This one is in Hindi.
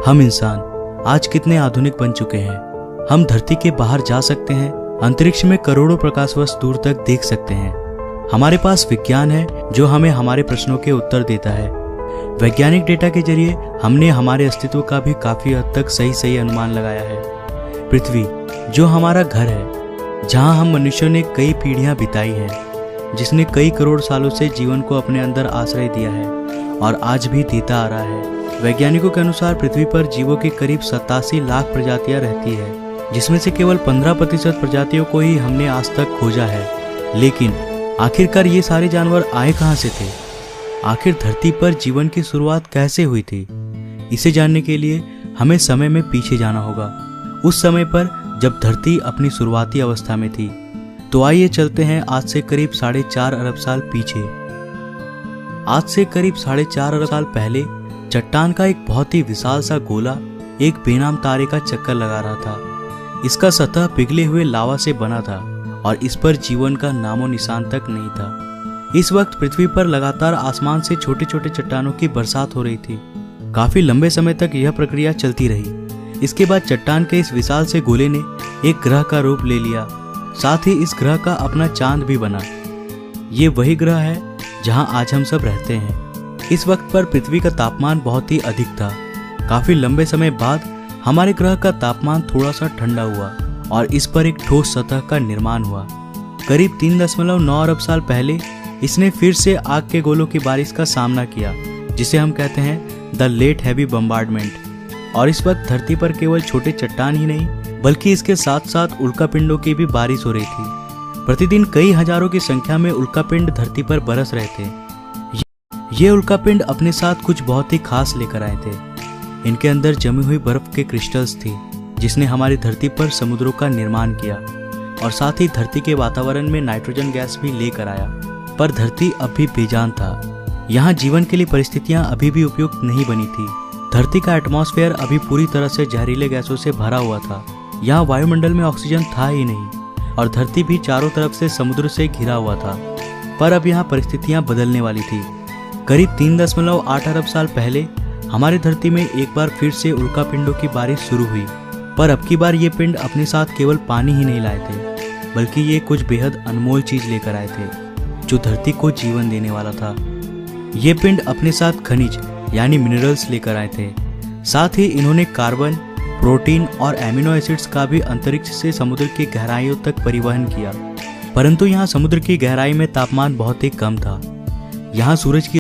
हम इंसान आज कितने आधुनिक बन चुके हैं। हम धरती के बाहर जा सकते हैं, अंतरिक्ष में करोड़ों प्रकाश वर्ष दूर तक देख सकते हैं। हमारे पास विज्ञान है जो हमें हमारे प्रश्नों के उत्तर देता है। वैज्ञानिक डेटा के जरिए हमने हमारे अस्तित्व का भी काफी हद तक सही अनुमान लगाया है। पृथ्वी जो हमारा घर है, जहां हम मनुष्यों ने कई पीढ़ियां बिताई हैं, जिसने कई करोड़ सालों से जीवन को अपने अंदर आश्रय दिया है और आज भी देता आ रहा है। वैज्ञानिकों के अनुसार पृथ्वी पर जीवों की करीब 87 लाख प्रजातियां रहती है, जिसमें से केवल 15% प्रजातियों को ही हमने आज तक खोजा है। लेकिन आखिरकार ये सारे जानवर आए कहां से थे? आखिर धरती पर जीवन की शुरुआत कैसे हुई थी? इसे जानने के लिए हमें समय में पीछे जाना होगा, उस समय पर जब धरती अपनी शुरुआती अवस्था में थी। तो आइए चलते हैं आज से करीब 4.5 अरब साल पीछे। आज से करीब 4.5 अरब साल पहले चट्टान का एक बहुत ही विशाल सा गोला एक बेनाम तारे का चक्कर लगा रहा था। इसका सतह पिघले हुए लावा से बना था और इस पर जीवन का नामो निशान तक नहीं था। इस वक्त पृथ्वी पर लगातार आसमान से छोटे छोटे चट्टानों की बरसात हो रही थी। काफी लंबे समय तक यह प्रक्रिया चलती रही। इसके बाद चट्टान के इस विशाल से गोले ने एक ग्रह का रूप ले लिया। साथ ही इस ग्रह का अपना चांद भी बना। ये वही ग्रह है जहां आज हम सब रहते हैं। इस वक्त पर पृथ्वी का तापमान बहुत ही अधिक था। काफी लंबे समय बाद हमारे ग्रह का तापमान थोड़ा सा ठंडा हुआ और इस पर एक ठोस सतह का निर्माण हुआ। करीब 3.9 अरब साल पहले इसने फिर से आग के गोलों की बारिश का सामना किया, जिसे हम कहते हैं द लेट हैवी बम्बार्डमेंट। और इस वक्त धरती पर केवल छोटे चट्टान ही नहीं, बल्कि इसके साथ साथ उल्कापिंडों की भी बारिश हो रही थी। प्रतिदिन कई हजारों की संख्या में उल्कापिंड धरती पर बरस रहे थे। ये उल्कापिंड अपने साथ कुछ बहुत ही खास लेकर आए थे। इनके अंदर जमी हुई बर्फ के क्रिस्टल्स थी, जिसने हमारी धरती पर समुद्रों का निर्माण किया और साथ ही धरती के वातावरण में नाइट्रोजन गैस भी लेकर आया। पर धरती अब भी बेजान था। यहाँ जीवन के लिए परिस्थितियां अभी भी उपयुक्त नहीं बनी थी। धरती का एटमॉस्फेयर अभी पूरी तरह से जहरीले गैसों से भरा हुआ था। यहाँ वायुमंडल में ऑक्सीजन था ही नहीं और धरती भी चारों तरफ से समुद्र से घिरा हुआ था। पर अब यहाँ परिस्थितियां बदलने वाली थी। करीब 3.8 अरब साल पहले हमारी धरती में एक बार फिर से उल्कापिंडों की बारिश शुरू हुई। पर अब की बार ये पिंड अपने साथ केवल पानी ही नहीं लाए थे, बल्कि ये कुछ बेहद अनमोल चीज लेकर आए थे, जो धरती को जीवन देने वाला था। ये पिंड अपने साथ खनिज यानी मिनरल्स लेकर आए थे। साथ ही इन्होंने कार्बन, प्रोटीन और एमिनो एसिड्स का भी अंतरिक्ष से समुद्र की गहराइयों तक परिवहन किया। परंतु यहाँ समुद्र की गहराई में तापमान बहुत ही कम था। यहाँ सूरज की